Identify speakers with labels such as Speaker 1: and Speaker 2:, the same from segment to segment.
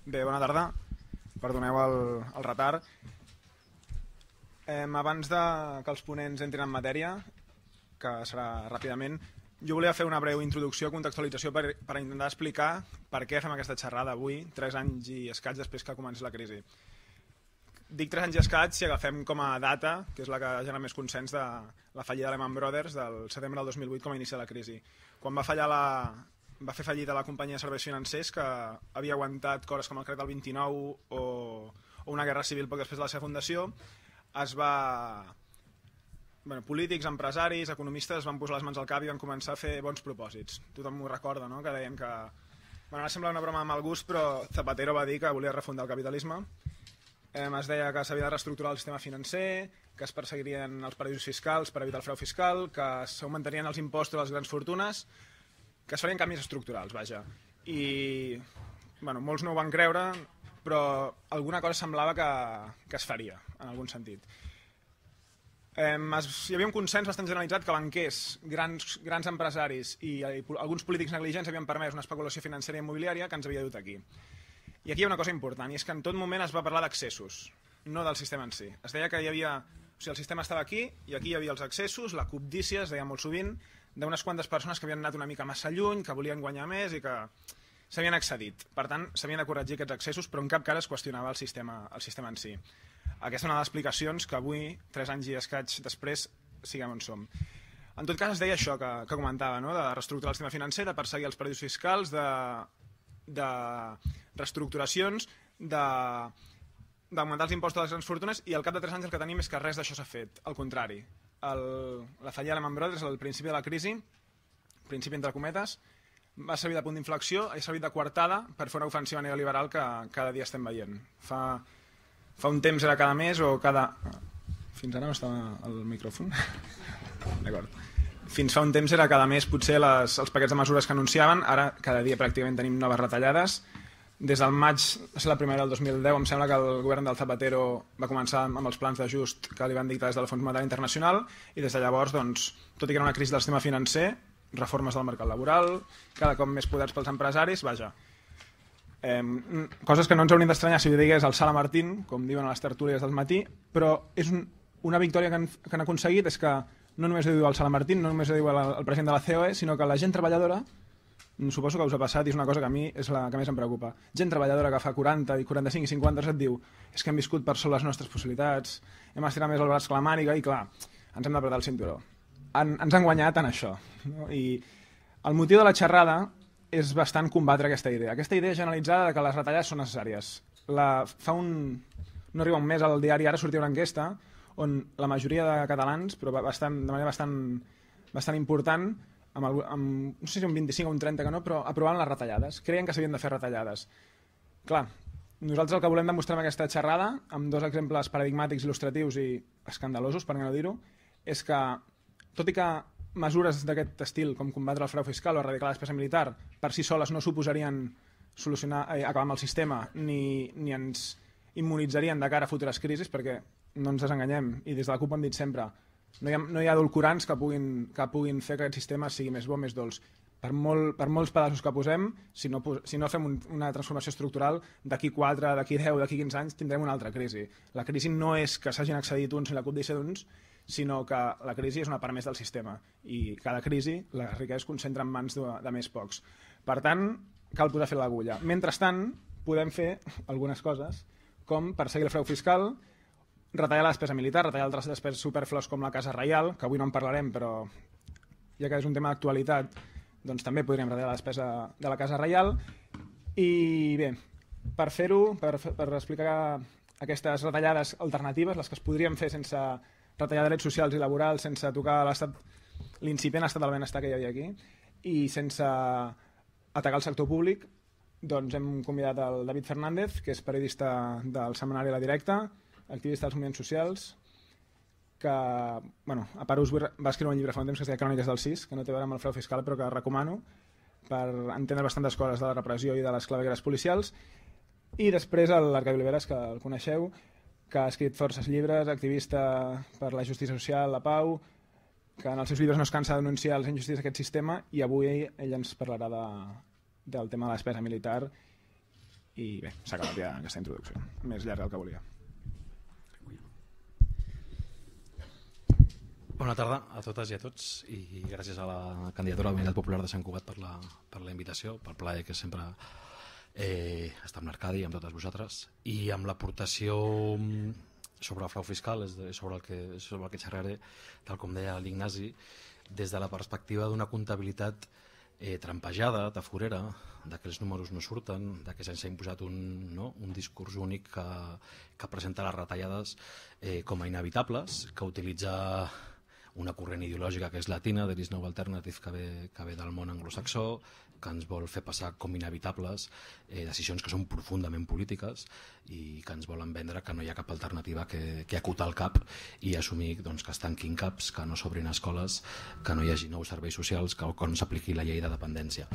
Speaker 1: Bé, bona tarda. Perdoneu el retard. Abans que els ponents entrin en matèria, que serà ràpidament, jo volia fer una breu introducció, contextualització per intentar explicar per què fem aquesta xerrada avui, 3 anys i escaig després que comenci la crisi. Dic 3 anys i escaig si agafem com a data, que és la que genera més consens, de la fallida de Lehman Brothers del setembre del 2008 com a inici de la crisi. Quan va fer fallida la companyia de serveis financers, que havia aguantat coses com el Cret del 29 o una guerra civil poc després de la seva fundació, polítics, empresaris, economistes van posar les mans al cap i van començar a fer bons propòsits. Tothom m'ho recorda, no?, que deien que... Ara sembla una broma de mal gust, però Zapatero va dir que volia refundar el capitalisme. Es deia que s'havia de reestructurar el sistema financer, que es perseguirien els paradisos fiscals per evitar el frau fiscal, que s'augmentarien els impostos a les grans fortunes, que es farien canvis estructurals, vaja. I molts no ho van creure, però alguna cosa semblava que es faria, en algun sentit. Hi havia un consens bastant generalitzat que banquers, grans empresaris i alguns polítics negligents havien permès una especulació financera i immobiliària que ens havia dut aquí. I aquí hi ha una cosa important, i és que en tot moment es va parlar d'accessos, no del sistema en si. Es deia que hi havia... O sigui, el sistema estava aquí, i aquí hi havia els accessos, la cobdícia, es deia molt sovint, d'unes quantes persones que havien anat una mica massa lluny, que volien guanyar més i que s'havien excedit. Per tant, s'havien de corregir aquests accessos, però en cap cas es qüestionava el sistema en si. Aquesta és una de les explicacions que avui, 3 anys i escaig després, siguem on som. En tot cas, es deia això que comentava, no?, de reestructurar el sistema financer, de perseguir els paradisos fiscals, de reestructuracions, d'augmentar els impostos a les grans fortunes, i al cap de 3 anys el que tenim és que res d'això s'ha fet. Al contrari, la fallida de Lehman Brothers, al principi de la crisi, principi entre cometes, va servir de punt d'inflexió, ha servit de coartada per fer una ofensiva neoliberal que cada dia estem veient. Fa un temps era cada mes o cada... Fins ara no estava el micròfon? D'acord. Fins fa un temps era cada mes potser els paquets de mesures que anunciaven, ara cada dia pràcticament tenim noves retallades. Des del maig, va ser la primera del 2010, em sembla que el govern del Zapatero va començar amb els plans d'ajust que li van dictar des del Fons Monetari Internacional, i des de llavors, doncs, tot i que era una crisi del sistema financer, reformes del mercat laboral, cada cop més poders pels empresaris, vaja. Coses que no ens haurien d'estranyar si ho digués el Sala Martín, com diuen a les tertúlies del matí, però és una victòria que han aconseguit, és que no només ho diu el Sala Martín, no només ho diu el president de la COE, sinó que la gent treballadora, suposo que us ha passat i és una cosa que a mi és la que més em preocupa, gent treballadora que fa 40 i 45 i 50 anys et diu és que hem viscut per sobre les nostres possibilitats, hem estirat més el braç que la màniga i clar, ens hem d'apretar el cinturó. Ens han guanyat en això, no? I el motiu de la xerrada és bastant combatre aquesta idea generalitzada de que les retallades són necessàries. No arriba un mes al diari Ara sortia una enquesta on la majoria de catalans, però de manera bastant important, no sé si un 25 o un 30 que no, però aprovant les retallades. Creien que s'havien de fer retallades. Clar, nosaltres el que volem demostrar amb aquesta xerrada, amb 2 exemples paradigmàtics, il·lustratius i escandalosos, per què no dir-ho, és que, tot i que mesures d'aquest estil, com combatre el frau fiscal o erradicar la despesa militar, per si soles no suposarien acabar amb el sistema ni ens immunitzarien de cara a futures crisis, perquè no ens desenganyem, i des de la CUP hem dit sempre, no hi ha edulcorants que puguin fer que aquest sistema sigui més bo, més dolç. Per molts pedaços que posem, si no fem una transformació estructural, d'aquí 4, d'aquí 10, d'aquí 15 anys tindrem una altra crisi. La crisi no és que s'hagin excedit uns i la cobdícia d'uns, sinó que la crisi és una part més del sistema, i cada crisi la riquesa es concentra en mans de més pocs. Per tant, cal posar fil a l'agulla. Mentrestant, podem fer algunes coses, com perseguir el frau fiscal, retallar la despesa militar, retallar altres despeses superflues com la Casa Reial, que avui no en parlarem, però ja que és un tema d'actualitat, doncs també podríem retallar la despesa de la Casa Reial. I bé, per fer-ho, per explicar aquestes retallades alternatives, les que es podrien fer sense retallar drets socials i laborals, sense tocar l'incipient estat del benestar que hi havia aquí, i sense atacar el sector públic, doncs hem convidat el David Fernández, que és periodista del setmanari La Directa, activista dels moviments socials, que, a part va escriure un llibre fa un temps que es deia Cròniques del Sis, que no té a veure amb el frau fiscal, però que recomano per entendre bastantes coses de la repressió i de les clavegueres policials. I després l'Arcadi Oliveres, que el coneixeu, que ha escrit forces llibres, activista per la justícia social, la pau, que en els seus llibres no es cansa de denunciar les injustícies d'aquest sistema, i avui ell ens parlarà del tema de la despesa militar I bé, s'ha acabat ja aquesta introducció. Més llarga del que volia.
Speaker 2: Bona tarda a totes i a tots i gràcies a la candidatura de la Unitat Popular de Sant Cugat per la invitació, pel plaer que sempre estar amb l'Arcadi, amb totes vosaltres, i amb l'aportació sobre el frau fiscal, és sobre el que xerraré, tal com deia l'Ignasi, des de la perspectiva d'una comptabilitat trampejada, taforera, que els números no surten, que se'ns ha imposat un discurs únic que presenta les retallades com a inevitables, que utilitza una corrent ideològica que és latina, there is no alternative, que ve del món anglosaxó, que ens vol fer passar com inevitables decisions que són profundament polítiques i que ens volen vendre que no hi ha cap alternativa que acotar el cap i assumir que es tanquin caps, que no s'obrin escoles, que no hi hagi nous serveis socials, que no s'apliqui la llei de dependència.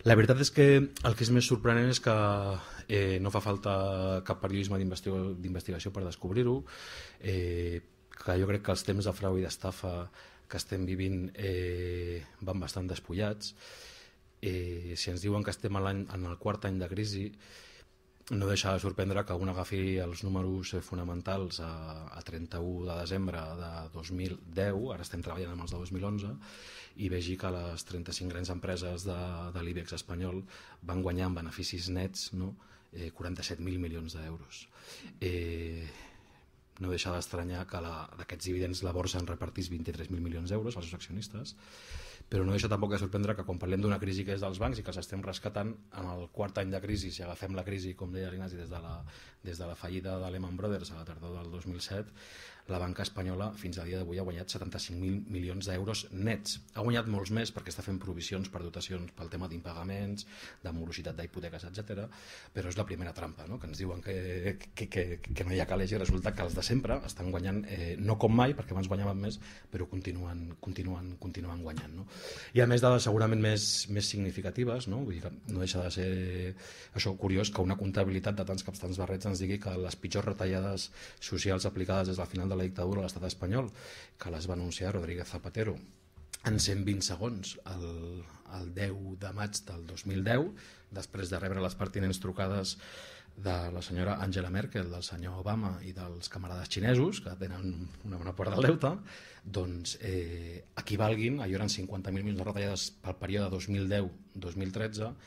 Speaker 2: La veritat és que el que és més sorprenent és que no fa falta cap periodisme d'investigació per descobrir-ho, que jo crec que els temps de frau i d'estafa que estem vivint van bastant despullats. Si ens diuen que estem en el quart any de crisi, no deixa de sorprendre que un agafi els números fonamentals a 31 de desembre de 2010, ara estem treballant amb els de 2011, i vegi que les 35 grans empreses de l'IBEX espanyol van guanyar en beneficis nets 47.000 milions d'euros. No deixa d'estranyar que d'aquests dividends la borsa en repartís 23.000 milions d'euros als seus accionistes, però no deixa tampoc de sorprendre que quan parlem d'una crisi que és dels bancs i que s'estem rescatant en el quart any de crisi, si agafem la crisi, com deia l'Ignasi, des de la fallida de Lehman Brothers a la tardor del 2007, la banca espanyola fins a dia d'avui ha guanyat 75.000 milions d'euros nets. Ha guanyat molts més perquè està fent provisions per dotacions pel tema d'impagaments, de morositat d'hipoteques, etc. Però és la primera trampa, no? Que ens diuen que no hi ha calés i resulta que els de sempre estan guanyant, no com mai, perquè abans guanyaven més, però continuen guanyant. No? Hi ha més dades segurament més significatives, no? Vull dir que no deixa de ser això curiós que una comptabilitat de tants caps, tants barrets ens digui que les pitjors retallades socials aplicades des del final de la dictadura a l'estat espanyol, que les va anunciar Rodríguez Zapatero en 120 segons el 10 de maig del 2010, després de rebre les pertinents trucades de la senyora Angela Merkel, del senyor Obama i dels camarades xinesos, que tenen una bona part del deute, doncs equivalguin, allò eren 50.000 milions de retallades pel període 2010-2013,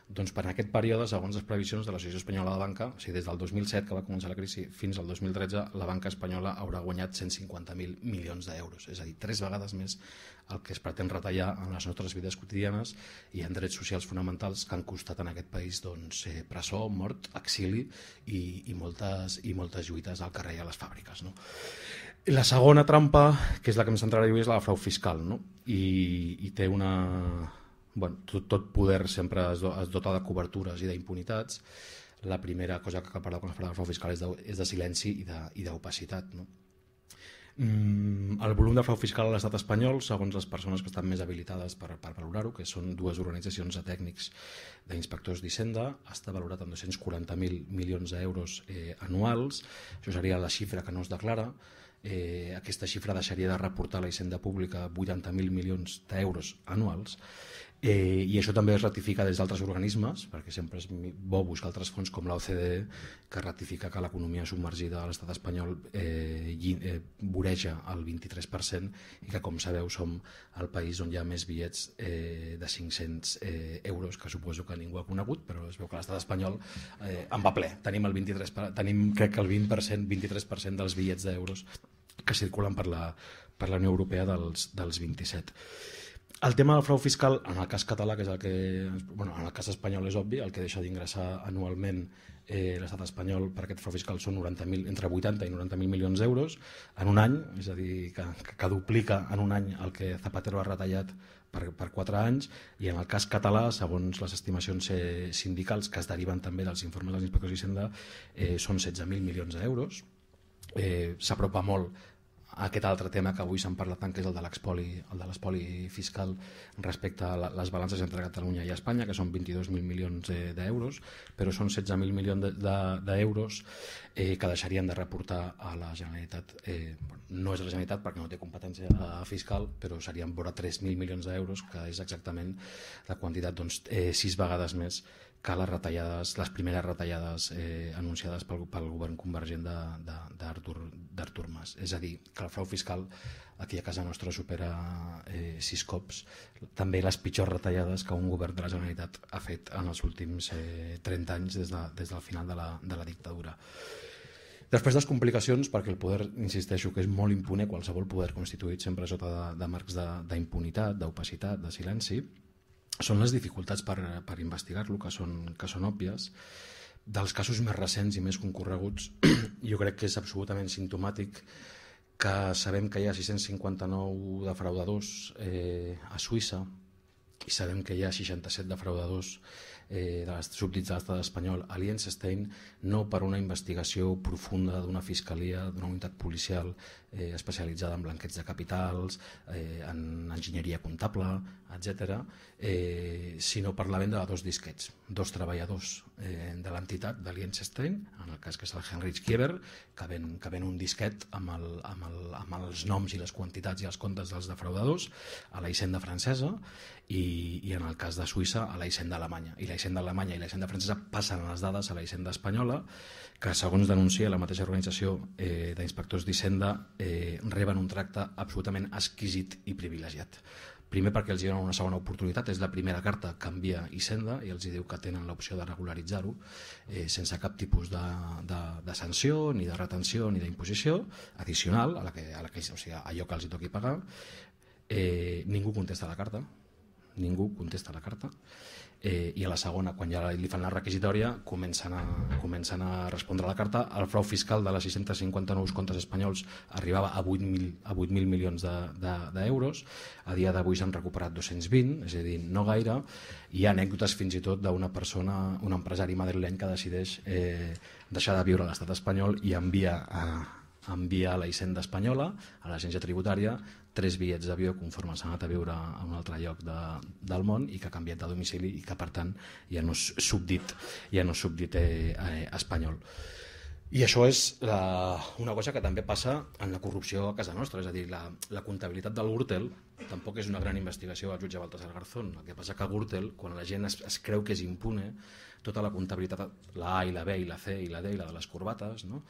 Speaker 2: doncs per aquest període, segons les previsions de l'Associació Espanyola de Banca, o sigui, des del 2007 que va començar la crisi fins al 2013, la banca espanyola haurà guanyat 150.000 milions d'euros, és a dir, 3 vegades més el que es pretén retallar en les nostres vides quotidianes i en drets socials fonamentals que han costat en aquest país presó, mort, exili i moltes lluites al carrer i a les fàbriques. No? La segona trampa, que és la que em centraré avui, és la de frau fiscal, no? I té una... Bueno, tot poder sempre es dota de cobertures i d'impunitats. La primera cosa que cal parlar quan es parla de frau fiscal és de silenci i d'opacitat. No? El volum de frau fiscal a l'estat espanyol, segons les persones que estan més habilitades per valorar-ho, que són dues organitzacions de tècnics d'inspectors d'Hisenda, està valorat en 240.000 milions d'euros anuals. Això seria la xifra que no es declara. Aquesta xifra deixaria de reportar a la Hisenda Pública 80.000 milions d'euros anuals. I això també es ratifica des d'altres organismes, perquè sempre és bo buscar altres fons com l'OCDE, que ratifica que l'economia submergida a l'estat espanyol voreja el 23% i que, com sabeu, som el país on hi ha més bitllets de 500 euros, que suposo que ningú ha conegut, però es veu que l'estat espanyol en va ple. Tenim crec que el 23% dels bitllets d'euros que circulen per la Unió Europea dels 27. El tema del frau fiscal, en el cas català, que és en el cas espanyol és obvi, el que deixa d'ingressar anualment l'estat espanyol per aquest frau fiscal són entre 80 i 90.000 milions d'euros en un any, és a dir, que duplica en un any el que Zapatero ha retallat per 4 anys, i en el cas català, segons les estimacions sindicals, que es deriven també dels informes dels inspectors d'Hisenda, són 16.000 milions d'euros. S'apropa molt a aquest altre tema que avui se'n parla tant, que és el de l'espoli fiscal respecte a les balances entre Catalunya i Espanya, que són 22.000 milions d'euros, però són 16.000 milions d'euros que deixarien de reportar a la Generalitat. No és la Generalitat perquè no té competència fiscal, però serien vora 3.000 milions d'euros, que és exactament la quantitat 6 vegades més que les primeres retallades anunciades pel govern convergent d'Artur Mas. És a dir, que el frau fiscal aquí a casa nostra supera 6 cops també les pitjors retallades que un govern de la Generalitat ha fet en els últims 30 anys des del final de la dictadura. Després de les complicacions, perquè el poder, insisteixo, que és molt impune, qualsevol poder constituït sempre sota de marcs d'impunitat, d'opacitat, de silenci, són les dificultats per investigar-lo, que són òbvies. Dels casos més recents i més concorreguts, jo crec que és absolutament simptomàtic que sabem que hi ha 659 defraudadors a Suïssa i sabem que hi ha 67 defraudadors de les súbdits de l'estat espanyol a Liechtenstein, no per una investigació profunda d'una fiscalia, d'una unitat policial especialitzada en blanqueig de capitals, en enginyeria comptable, etc., sinó per la venda de 2 disquets, 2 treballadors de l'entitat de Liechtenstein, en el cas que és el Heinrich Kieber, que ven un disquet amb els noms i les quantitats i els comptes dels defraudadors a la Hisenda francesa, i en el cas de Suïssa a la Hisenda alemanya. I la Hisenda alemanya i la Hisenda francesa passen les dades a la Hisenda espanyola, que segons denuncia la mateixa organització d'inspectors d'Hisenda reben un tracte absolutament exquisit i privilegiat. Primer perquè els donen una segona oportunitat, és la primera carta que envia Hisenda i els diu que tenen l'opció de regularitzar-ho sense cap tipus de sanció, ni de retenció, ni d'imposició addicional a allò que els toqui pagar. Ningú contesta la carta, i a la segona, quan ja li fan la requisitòria, comencen a respondre a la carta. El frau fiscal de les 659 comptes espanyols arribava a 8.000 milions d'euros. A dia d'avui s'han recuperat 220, és a dir, no gaire. Hi ha anècdotes fins i tot d'una persona, un empresari madrileny que decideix deixar de viure a l'estat espanyol i envia a la Hisenda espanyola, a l'agència tributària, 3 bitllets d'avió conforme s'ha anat a viure a un altre lloc del món i que ha canviat de domicili i que per tant ja no és súbdit espanyol. I això és una cosa que també passa en la corrupció a casa nostra, és a dir, la comptabilitat del Gürtel tampoc és una gran investigació del jutge Baltasar Garzón. El que passa que Gürtel, quan la gent es creu que és impune, tota la comptabilitat, la A i la B i la C i la D i la de les corbates, no?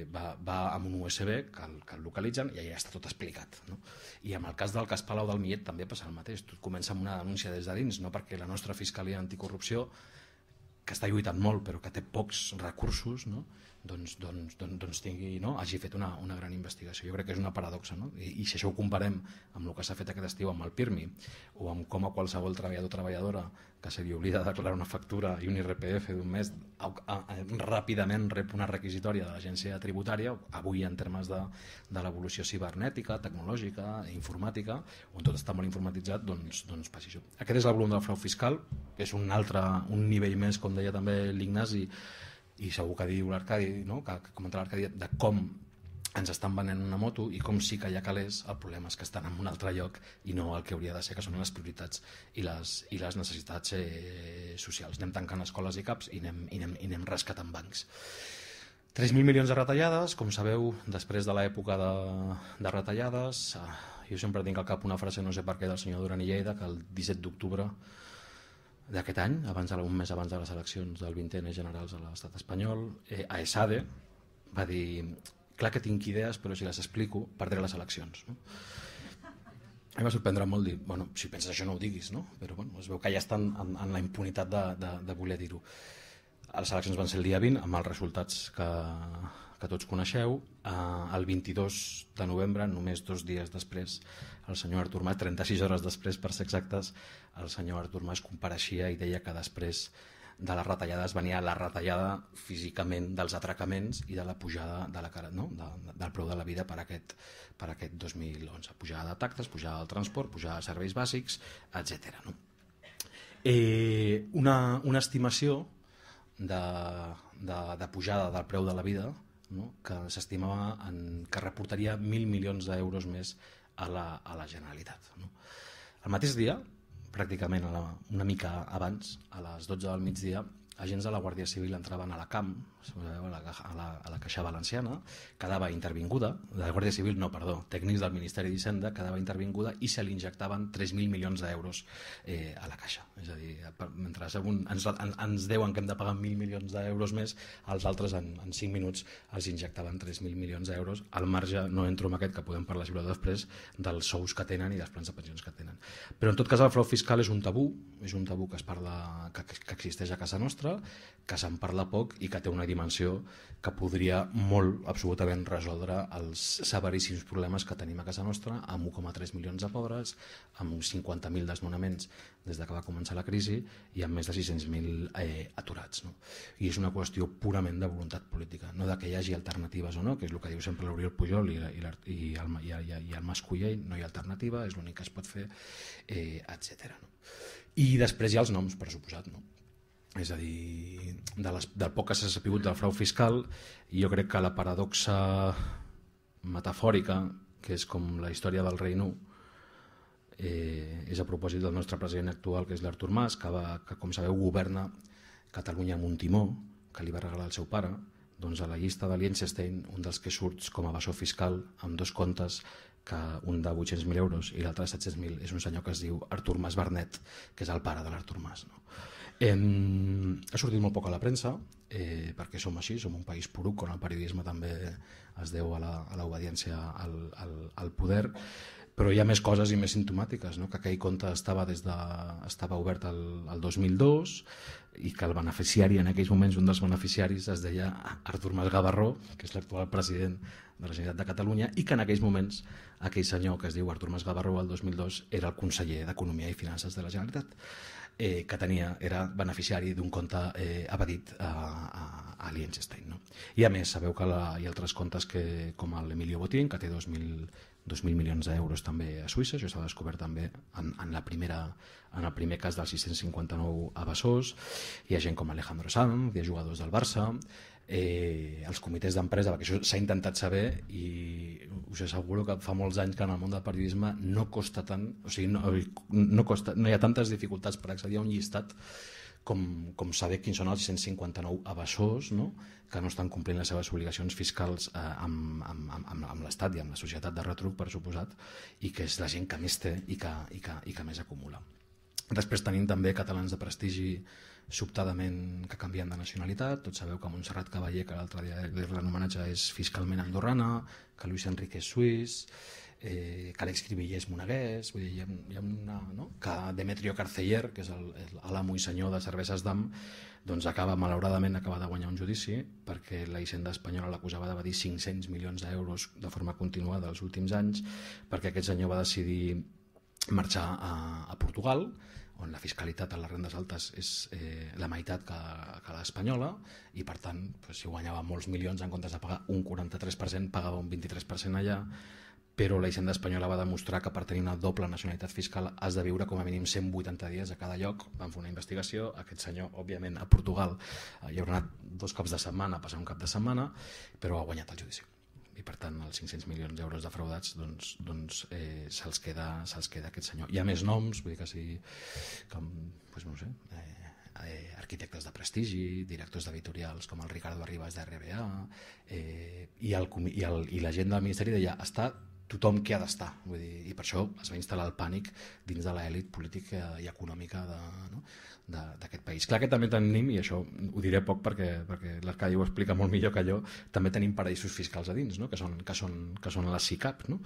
Speaker 2: Va amb un USB que el localitzen i allà està tot explicat. No? I en el cas del cas Palau del Millet també passa el mateix. Tot comença amb una denúncia des de dins, no perquè la nostra Fiscalia Anticorrupció, que està lluitant molt però que té pocs recursos, no? doncs tingui, no? Hagi fet una gran investigació. Jo crec que és una paradoxa, no? I si això ho comparem amb el que s'ha fet aquest estiu amb el PIRMI o amb com a qualsevol treballador o treballadora que se li oblida de declarar una factura i un IRPF d'un mes ràpidament rep una requisitòria de l'agència tributària, avui en termes de l'evolució cibernètica, tecnològica, informàtica, on tot està molt informatitzat, doncs passi això. Aquest és el volum del frau fiscal, que és un nivell més, com deia també l'Ignasi, i segur que diu l'Arcadi, no? que comenta l'Arcadi, de com ens estan venent una moto i com sí que hi ha calés. El problema és que estan en un altre lloc i no el que hauria de ser, que són les prioritats i les necessitats socials. Anem tancant escoles i CAPs i anem rescatant bancs. 3.000 milions de retallades, com sabeu, després de l'època de retallades. Jo sempre tinc al cap una frase, no sé per què, del senyor Duran i Lleida, que el 17 d'octubre d'aquest any, un mes abans de les eleccions del 20è generals a l'estat espanyol, a ESADE va dir: clar que tinc idees, però si les explico perdré les eleccions. No? A mi va sorprendre molt dir, bueno, si penses això no ho diguis, no? Però bueno, es veu que ja estan en la impunitat de voler dir-ho. Les eleccions van ser el dia 20, amb els resultats que tots coneixeu. El 22 de novembre, només 2 dies després, el senyor Artur Mas, 36 hores després per ser exactes, el senyor Artur Mas compareixia i deia que després de les retallades venia la retallada físicament dels atracaments i de la pujada del preu de la vida per aquest 2011. Pujada de taxes, pujada del transport, pujada de serveis bàsics, etc. No? Una estimació de pujada del preu de la vida, no? Que s'estimava que reportaria 1.000 milions d'euros més a la Generalitat. No? El mateix dia, pràcticament una mica abans, a les 12 del migdia, agents de la Guàrdia Civil entraven a la CAM, a la Caixa Valenciana, quedava intervinguda, de la Guàrdia Civil, no, perdó, tècnics del Ministeri d'Hisenda, quedava intervinguda i se li injectaven 3.000 milions d'euros a la Caixa. És a dir, mentre ens deuen que hem de pagar 1.000 milions d'euros més, els altres en 5 minuts els injectaven 3.000 milions d'euros, al marge, no entro en aquest, que podem parlar si voleu després, dels sous que tenen i dels plans de pensions que tenen. Però en tot cas el frau fiscal és un tabú que es parla, que existeix a casa nostra, que se'n parla poc i que té una dimensió que podria molt absolutament resoldre els severíssims problemes que tenim a casa nostra, amb 1,3 milions de pobres, amb 50.000 desnonaments des que va començar la crisi i amb més de 600.000 aturats. No? I és una qüestió purament de voluntat política, no de que hi hagi alternatives o no, que és el que diu sempre l'Oriol Pujol i el Mas Colell, no hi ha alternativa, és l'únic que es pot fer, etc. No? I després hi ha els noms, per suposat, no? És a dir, del poc que s'ha sabut del frau fiscal, jo crec que la paradoxa metafòrica, que és com la història del rei Nu, és a propòsit del nostre president actual, que és l'Artur Mas, que com sabeu governa Catalunya amb un timó que li va regalar el seu pare. Doncs a la llista de Liechtenstein, un dels que surt com a evasor fiscal amb 2 comptes, que un de 800.000 euros i l'altre de 700.000, és un senyor que es diu Artur Mas Bernet, que és el pare de l'Artur Mas. No? Ha sortit molt poc a la premsa, perquè som així, som un país poruc on el periodisme també es deu a l'obediència al poder, però hi ha més coses i més simptomàtiques, no? Que aquell compte estava obert el 2002 i que el beneficiari en aquells moments, un dels beneficiaris es deia Artur Mas Gavarró, que és l'actual president de la Generalitat de Catalunya, i que en aquells moments aquell senyor que es diu Artur Mas Gavarró el 2002 era el conseller d'Economia i Finances de la Generalitat, era beneficiari d'un compte evadit a Liechtenstein. No? I a més, sabeu que hi ha altres comptes com l'Emilio Botín, que té 2.000 milions d'euros també a Suïssa. Això s'ha descobert també en el primer cas dels 659 evasors. Hi ha gent com Alejandro Sanz, hi ha jugadors del Barça, els comitès d'empresa, perquè això s'ha intentat saber i us asseguro que fa molts anys que en el món del periodisme no costa tant, o sigui, no hi ha tantes dificultats per accedir a un llistat com saber quins són els 659 evasors, no? Que no estan complint les seves obligacions fiscals amb l'Estat i amb la societat de retruc, per suposat, i que és la gent que més té i que més acumula. Després tenim també catalans de prestigi sobtadament que canvien de nacionalitat. Tots sabeu que Montserrat Cavaller, que l'altre dia l'homenatge, és fiscalment andorrana, que Luis Enrique és suís, que Àlex Cribiller és moneguès, vull dir, hi ha una, no? Que Demetrio Carceller, que és l'amo i senyor de Cerveses Dam, doncs malauradament acaba de guanyar un judici perquè la Hisenda espanyola l'acusava d'evadir 500 milions d'euros de forma continuada els últims anys, perquè aquest senyor va decidir marxar a Portugal, on la fiscalitat a les rendes altes és la meitat que l'espanyola, i per tant, si guanyava molts milions, en comptes de pagar un 43%, pagava un 23% allà, però la Hisenda espanyola va demostrar que per tenir una doble nacionalitat fiscal has de viure com a mínim 180 dies a cada lloc. Van fer una investigació, aquest senyor, òbviament, a Portugal hi haurà anat 2 cops de setmana, a passar un cap de setmana, però ha guanyat el judici. I per tant els 500 milions d'euros defraudats se'ls queda aquest senyor. Hi ha més noms, vull dir que sí, com, no sé, arquitectes de prestigi, directors d'editorials com el Ricardo Arribas de RBA, i la gent del Ministeri deia està tothom que ha d'estar, vull dir, i per això es va instal·lar el pànic dins de l'elit política i econòmica d'aquest país. Clar que també tenim, i això ho diré poc perquè l'Arcadi ho explica molt millor que jo, també tenim paradisos fiscals a dins, no? que són les SICAP, no?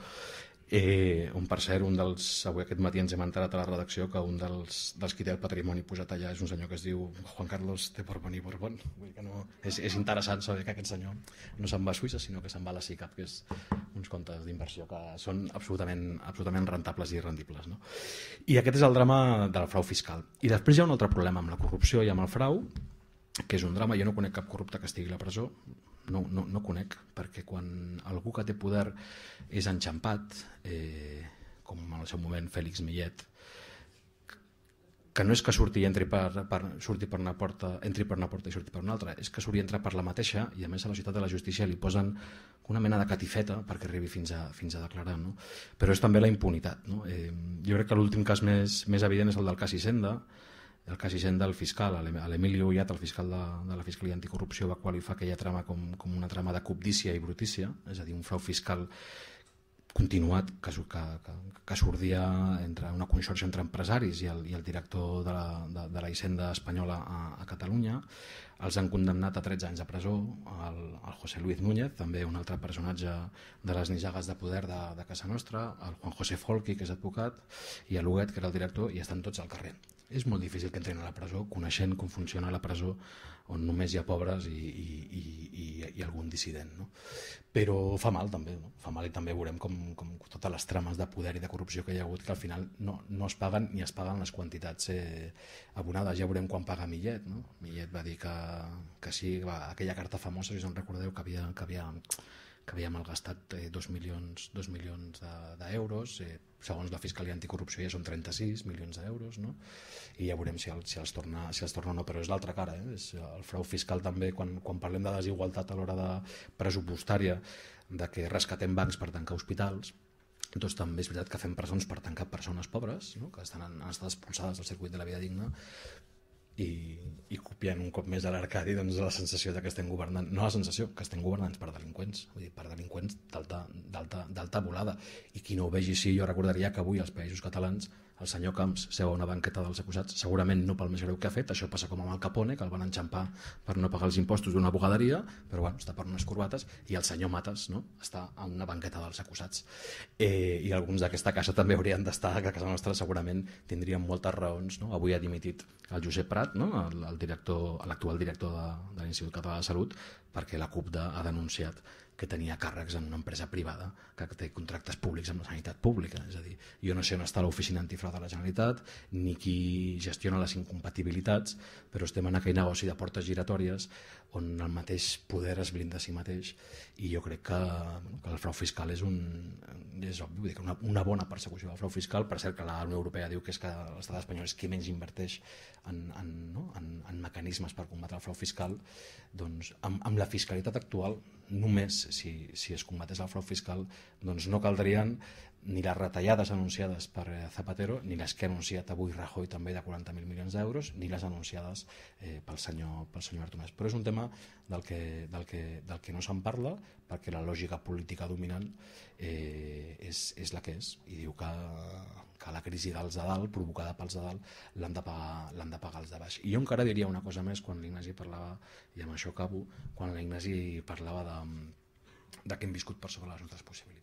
Speaker 2: On per cert avui aquest matí ens hem enterat a la redacció que un dels qui té el patrimoni posat allà és un senyor que es diu Juan Carlos de Borbón i Borbón. Vull dir que no, és interessant saber que aquest senyor no se'n va a Suïssa sinó que se'n va a la SICAP, que és uns comptes d'inversió que són absolutament rentables i rendibles, no? I aquest és el drama del frau fiscal. I després hi ha un altre problema amb la corrupció i amb el frau, que és un drama. Jo no conec cap corrupte que estigui a la presó, no conec, perquè quan algú que té poder és enxampat, com en el seu moment Félix Millet, que no és que surti i entri per una porta i surti per una altra, és que surt i entra per la mateixa, i a més a la ciutat de la justícia li posen una mena de catifeta perquè arribi fins a declarar, no? Però és també la impunitat, no? Jo crec que l'últim cas més evident és el del cas Hisenda, el cas Hisenda, el fiscal, l'Emilio Ullat, el fiscal de la Fiscalia Anticorrupció, va qualificar aquella trama com una trama de cobdícia i brutícia, és a dir, un frau fiscal continuat que sordia entre una conxorxa entre empresaris i el director de la Hisenda espanyola a Catalunya. Els han condemnat a 13 anys de presó, el José Luis Núñez, també un altre personatge de les nissagues de poder de casa nostra, el Juan José Folchi, que és advocat, i l'Huguet, que era el director, i estan tots al carrer. És molt difícil que entrin a la presó coneixent com funciona la presó, on només hi ha pobres i algun dissident, no? Però fa mal també, no? Fa mal, i també veurem com totes les trames de poder i de corrupció que hi ha hagut, que al final no es paguen ni es paguen les quantitats abonades. Ja veurem quan paga Millet, no? Millet va dir que sí, aquella carta famosa, si us en recordeu, que havia malgastat 2 milions d'euros, segons la Fiscalia Anticorrupció ja són 36 milions d'euros, no? I ja veurem si els torna o no, però és l'altra cara, és el frau fiscal també, quan parlem de desigualtat a l'hora de pressupostària, de que rescatem bancs per tancar hospitals, doncs també és veritat que fem presons per tancar persones pobres, no? Que han estat expulsades del circuit de la vida digna, i copiant un cop més de l'Arcadi, doncs la sensació que estem governant, no la sensació, que estem governant per delinqüents, vull dir, per delinqüents d'alta volada, i qui no ho vegi així, jo recordaria que avui als Països Catalans el senyor Camps seu a una banqueta dels acusats, segurament no pel més greu que ha fet, això passa com amb el Capone, que el van enxampar per no pagar els impostos d'una bugaderia, però bueno, està per unes corbates, i el senyor Matas, no?, està a una banqueta dels acusats. I alguns d'aquesta caixa també haurien d'estar, que a casa nostra segurament tindrien moltes raons, no? Avui ha dimitit el Josep Prat, no?, l'actual director de l'Institut Català de Salut, perquè la CUP ha denunciat que tenia càrrecs en una empresa privada que té contractes públics amb la sanitat pública. És a dir, jo no sé on està l'oficina antifrau de la Generalitat ni qui gestiona les incompatibilitats, però estem en aquell negoci de portes giratòries on el mateix poder es blinda a si mateix, i jo crec que el frau fiscal és obvi, vull dir que una bona persecució del frau fiscal. Per cert, que la Unió Europea diu que és que l'estat espanyol és qui menys inverteix en mecanismes per combatre el frau fiscal. Doncs amb la fiscalitat actual, només si es combatés el frau fiscal, doncs no caldrien ni les retallades anunciades per Zapatero, ni les que ha anunciat avui Rajoy també de 40.000 milions d'euros, ni les anunciades pel senyor Artur. Però és un tema del que no se'n parla, perquè la lògica política dominant és la que és, i diu que la crisi dels de dalt, provocada pels de dalt, l'han de pagar els de baix. I jo encara diria una cosa més quan l'Ignasi parlava, i amb això acabo, quan l'Ignasi parlava de que hem viscut per sobre les nostres possibilitats.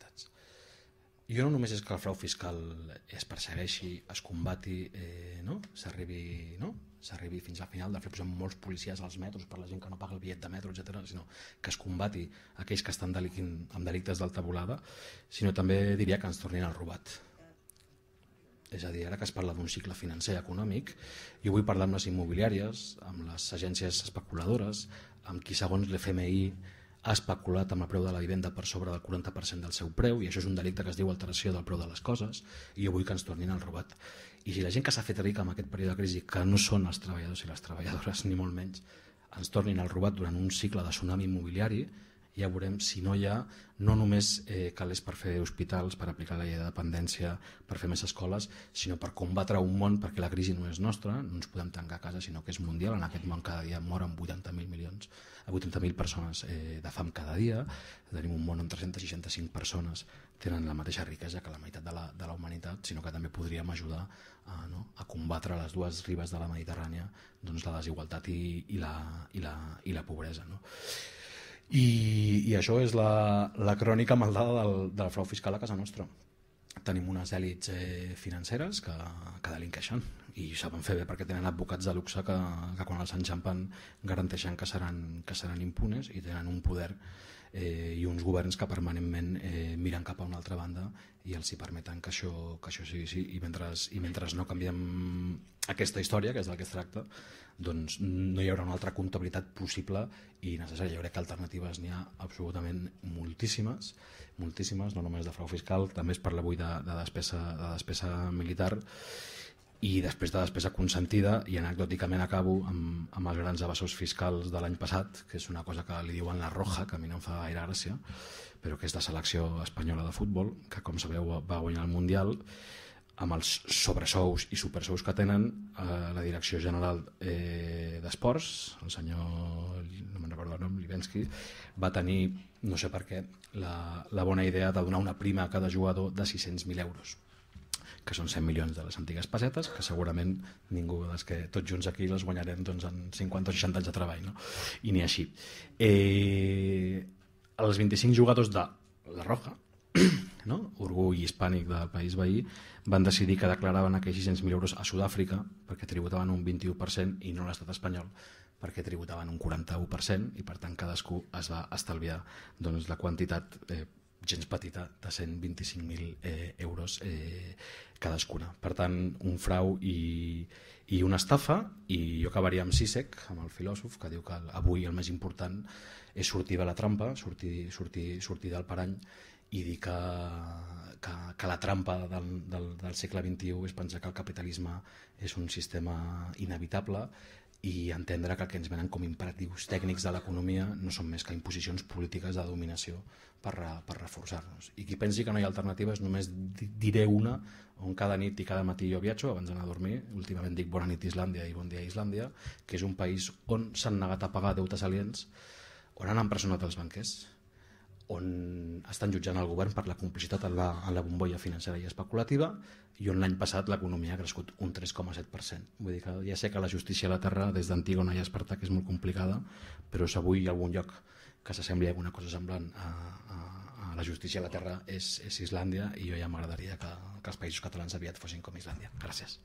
Speaker 2: Jo no només és que el frau fiscal es persegueixi, es combati, s'arribi fins al final de fer posar molts policies als metros per la gent que no paga el bitllet de metro, etc., sinó que es combati aquells que estan amb delictes d'alta volada, sinó també diria que ens tornin al robat. És a dir, ara que es parla d'un cicle financer econòmic, jo vull parlar amb les immobiliàries, amb les agències especuladores, amb qui segons l'FMI ha especulat amb el preu de la vivenda per sobre del 40% del seu preu, i això és un delicte que es diu alteració del preu de les coses, i jo vull que ens tornin al robat. I si la gent que s'ha fet rica en aquest període de crisi, que no són els treballadors i les treballadores, ni molt menys, ens tornin al robat durant un cicle de tsunami immobiliari, ja veurem si no hi ha, no només calés per fer hospitals, per aplicar la llei de dependència, per fer més escoles, sinó per combatre un món, perquè la crisi no és nostra, no ens podem tancar a casa, sinó que és mundial. En aquest món cada dia moren 80.000 persones de fam cada dia. Tenim un món on 365 persones tenen la mateixa riquesa que la meitat de la humanitat, sinó que també podríem ajudar a combatre a les dues ribes de la Mediterrània, doncs, la desigualtat i la pobresa, no? I això és la crònica maldada del frau fiscal a casa nostra. Tenim unes èlits financeres que delinqueixen, i saben fer bé perquè tenen advocats de luxe que quan els enxampen garanteixen que seran impunes, i tenen un poder i uns governs que permanentment miren cap a una altra banda i els hi permeten que això sigui així. I mentre no canviem aquesta història, que és del que es tracta, doncs no hi haurà una altra comptabilitat possible i necessària. Jo crec que alternatives n'hi ha absolutament moltíssimes, no només de frau fiscal, també es parla avui de despesa militar, i després de despesa consentida, i anecdòticament acabo amb els grans evasors fiscals de l'any passat, que és una cosa que li diuen la roja, que a mi no em fa gaire gràcia, però que és la selecció espanyola de futbol, que com sabeu va guanyar el Mundial. amb els sobresous i supersous que tenen, la Direcció General d'Esports, el senyor, no me'n recordo el nom, Livensky, va tenir, no sé per què, la bona idea de donar una prima a cada jugador de 600.000 euros, que són 100 milions de les antigues pessetes, que segurament ningú dels que tots junts aquí les guanyarem doncs, en 50 o 60 anys de treball, no? I ni així. Els 25 jugadors de la Roja, no? Orgull hispànic del país veí, van decidir que declaraven aquells 600.000 euros a Sud-àfrica perquè tributaven un 21% i no a l'estat espanyol perquè tributaven un 41%, i per tant cadascú es va estalviar doncs, la quantitat gens petita de 125.000 euros cadascuna. Per tant, un frau i una estafa, i jo acabaria amb Zizek, amb el filòsof, que diu que avui el més important és sortir de la trampa, sortir del parany, i dir que la trampa del segle XXI és pensar que el capitalisme és un sistema inevitable, i entendre que el que ens venen com imperatius tècnics de l'economia no són més que imposicions polítiques de dominació per reforçar-nos. I qui pensi que no hi ha alternatives, només diré una, on cada nit i cada matí jo viatjo abans d'anar a dormir. Últimament dic bona nit Islàndia i bon dia Islàndia, que és un país on s'han negat a pagar deutes aliens, on han empresonat els banquers, on estan jutjant el govern per la complicitat en la bombolla financera i especulativa, i on l'any passat l'economia ha crescut un 3,7%. Vull dir que ja sé que la justícia a la terra des d'Antígona i Esparta que és molt complicada, però si avui hi ha algun lloc que s'assembli a alguna cosa semblant a la justícia a la terra és Islàndia, i jo ja m'agradaria que els països catalans aviat fossin com Islàndia. Gràcies.